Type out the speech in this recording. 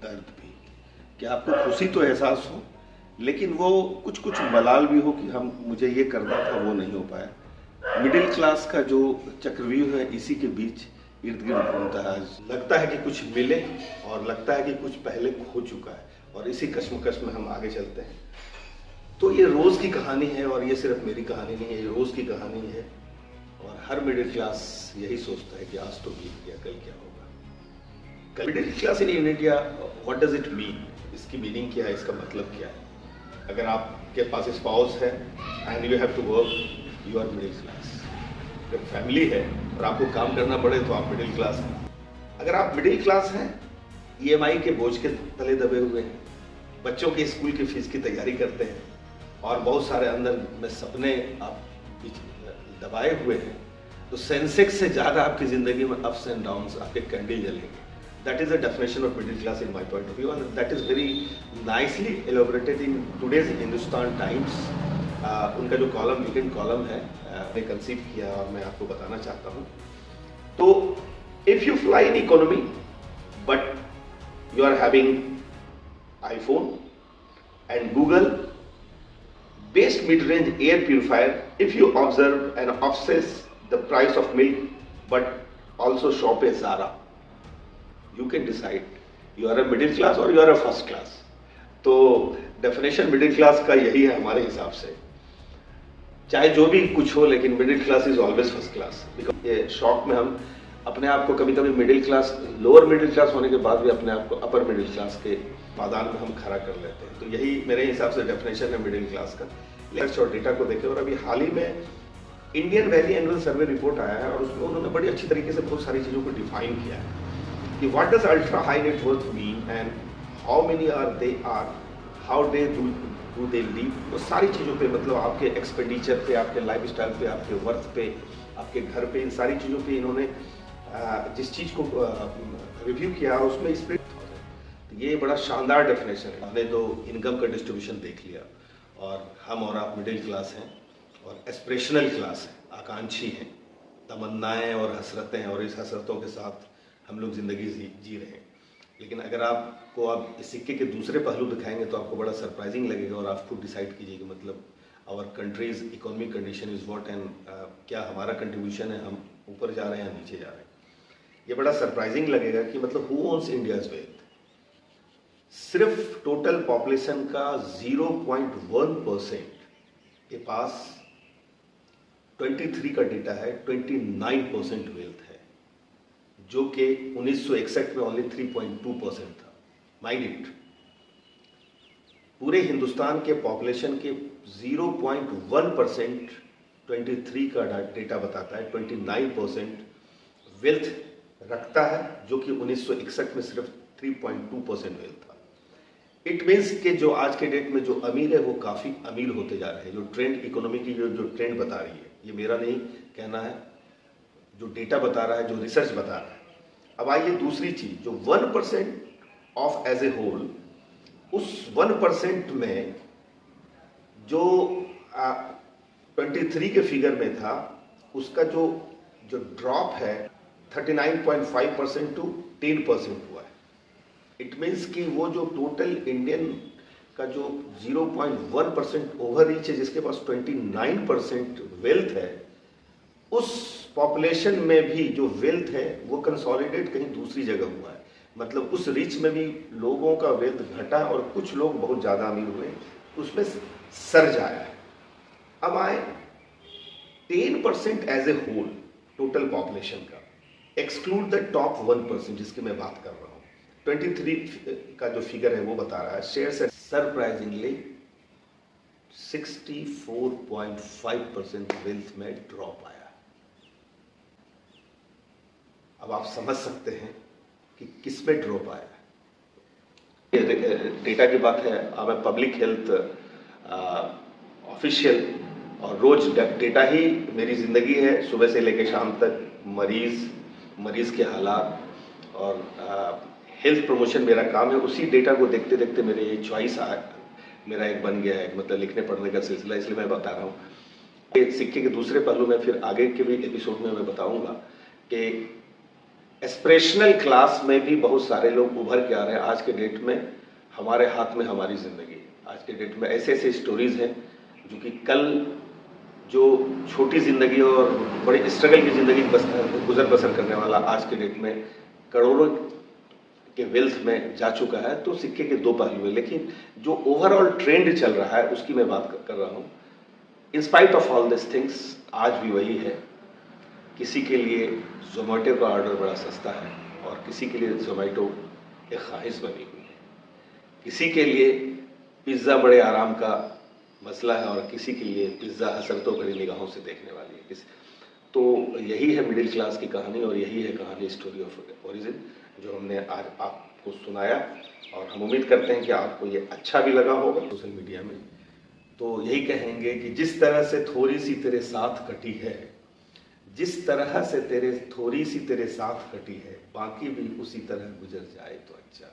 दर्द भी, कि आपको खुशी तो एहसास हो, लेकिन वो कुछ कुछ मलाल भी हो कि हम मुझे ये करना था वो नहीं हो पाया। मिडिल क्लास का जो चक्रव्यूह है इसी के बीच इर्द गिर्द घूमता है। लगता है कि कुछ मिले और लगता है कि कुछ पहले खो चुका है, और इसी कश्मकश में हम आगे चलते हैं। तो ये रोज की कहानी है, और ये सिर्फ मेरी कहानी नहीं है, ये रोज की कहानी है। और हर मिडिल क्लास यही सोचता है कि आज तो बीत गया, कल क्या होगा। Middle class in India, what does it mean? इसकी मीनिंग क्या है, इसका मतलब क्या है? अगर आपके पास स्पाउस है and you have to work, you are middle class. अगर फैमिली है और आपको काम करना पड़े तो आप मिडिल क्लास हैं। अगर आप मिडिल क्लास हैं, ईएमआई के बोझ के तले दबे हुए हैं, बच्चों के स्कूल की फीस की तैयारी करते हैं, और बहुत सारे अंदर में सपने आप दबाए हुए हैं, तो सेंसेक्स से ज़्यादा आपकी ज़िंदगी में अप्स एंड डाउन्स, आपके candle जलेंगे। That is the definition of middle class in my point of view, and that is very nicely elaborated in today's Hindustan Times. उनका जो कॉलम, वीकेंड कॉलम है, मैंने कंसीव किया और मैं आपको बताना चाहता हूँ। तो if you fly in economy but you are having iPhone and Google based mid-range air purifier, if you observe and obsess the price of milk but also shop a Zara, you can decide you are a middle class or you are a first class. तो definition middle class का यही है हमारे हिसाब से। चाहे जो भी कुछ हो, लेकिन middle class is always first class. ये शौक में हम अपने आप को कभी कभी middle class, lower middle class होने के बाद भी अपने आप को अपर मिडिल क्लास के पादान में हम खड़ा कर लेते हैं। तो यही मेरे हिसाब से डेफिनेशन है मिडिल क्लास का। रिसर्च और डेटा को देखें, और अभी हाल ही में Indian valley annual survey report आया है, और उसमें उन्होंने बड़ी अच्छी तरीके से बहुत सारी चीज़ों को डिफाइन किया है कि what does ultra high net worth mean and how many are they are, how they do they live। वो सारी चीज़ों पे, मतलब आपके एक्सपेंडिचर पे, आपके लाइफस्टाइल पे, आपके वर्थ पे, आपके घर पे, इन सारी चीज़ों पे इन्होंने जिस चीज़ को रिव्यू किया उसमें स्प्लिट। तो ये बड़ा शानदार डेफिनेशन है। हमने तो इनकम का डिस्ट्रीब्यूशन देख लिया, और हम और आप मिडिल क्लास हैं और एस्पिरेशनल क्लास हैं, आकांक्षी हैं, तमन्नाएं और हसरतें हैं, और इस हसरतों के साथ हम लोग ज़िंदगी जी रहे हैं। लेकिन अगर आपको आप इस सिक्के के दूसरे पहलू दिखाएंगे तो आपको बड़ा सरप्राइजिंग लगेगा, और आप खुद डिसाइड कीजिए कि मतलब our country's economic condition is what, and क्या हमारा कंट्रीब्यूशन है, हम ऊपर जा रहे हैं या नीचे जा रहे हैं। ये बड़ा सरप्राइजिंग लगेगा कि मतलब हु ओन्स इंडियाज वेल्थ। सिर्फ टोटल पॉपुलेशन का 0.1% के पास 23 का डेटा है 29% वेल्थ है, जो कि 1961 में ओनली 3.2% था। माइंड इट, पूरे हिंदुस्तान के पॉपुलेशन के 0.1% 23 का डेटा बताता है 29% वेल्थ रखता है, जो कि 1961 में सिर्फ 3.2% वेल्थ था। इट मीन्स कि जो आज के डेट में जो अमीर है वो काफ़ी अमीर होते जा रहे हैं। जो ट्रेंड, इकोनॉमी की जो ट्रेंड बता रही है, ये मेरा नहीं कहना है, जो डेटा बता रहा है, जो रिसर्च बता रहा है। अब आइए दूसरी चीज, जो 1% ऑफ एज ए होल, उस 1% में जो 23 के फिगर में था, उसका जो ड्रॉप है 39.5% टू 10% हुआ है। इट मीन्स कि वो जो टोटल इंडियन का जो 0.1% ओवर रीच है, जिसके पास 29% वेल्थ है, उस पॉपुलेशन में भी जो वेल्थ है वो कंसोलिडेट कहीं दूसरी जगह हुआ है। मतलब उस रीच में भी लोगों का वेल्थ घटा, और कुछ लोग बहुत ज़्यादा अमीर हुए, उसमें सर्ज आया है। अब आए 10% as a whole total population का, एक्सक्लूड द टॉप 1% जिसकी मैं बात कर रहा हूँ। 23 का जो फिगर है वो बता रहा है शेयर से सरप्राइजिंगली 64.5% वेल्थ में ड्रॉप आया। अब आप समझ सकते हैं कि किस में ड्रॉप आया। डेटा की बात है, मैं पब्लिक हेल्थ ऑफिशियल, और रोज डेटा ही मेरी ज़िंदगी है। सुबह से लेकर शाम तक मरीज़ के हालात और हेल्थ प्रमोशन मेरा काम है। उसी डेटा को देखते देखते मेरे ये चॉइस मेरा एक बन गया है, मतलब लिखने पढ़ने का सिलसिला, इसलिए मैं बता रहा हूँ। सिक्के के दूसरे पहलू में फिर आगे के भी एपिसोड में मैं बताऊंगा कि एस्पिरेशनल क्लास में भी बहुत सारे लोग उभर के आ रहे हैं आज के डेट में। हमारे हाथ में हमारी ज़िंदगी। आज के डेट में ऐसे ऐसे स्टोरीज़ हैं जो कि कल जो छोटी ज़िंदगी और बड़ी स्ट्रगल की ज़िंदगी गुजर बसर करने वाला आज के डेट में करोड़ों के वेल्थ में जा चुका है। तो सिक्के के दो पहलू हैं, लेकिन जो ओवरऑल ट्रेंड चल रहा है उसकी मैं बात कर रहा हूँ। In spite of all this things आज भी वही है। किसी के लिए जोमेटो का ऑर्डर बड़ा सस्ता है और किसी के लिए जोमेटो एक ख्वाहिश बनी हुई है। किसी के लिए पिज़्ज़ा बड़े आराम का मसला है और किसी के लिए पिज़्ज़ा हसरतों भरी निगाहों से देखने वाली है। तो यही है मिडिल क्लास की कहानी और यही है कहानी स्टोरी ऑफ ओरिजिन जो हमने आज आपको सुनाया। और हम उम्मीद करते हैं कि आपको ये अच्छा भी लगा होगा। सोशल मीडिया में तो यही कहेंगे कि जिस तरह से थोड़ी सी तेरे साथ कटी है, जिस तरह से थोड़ी सी तेरे साथ कटी है, बाकी भी उसी तरह गुजर जाए तो अच्छा।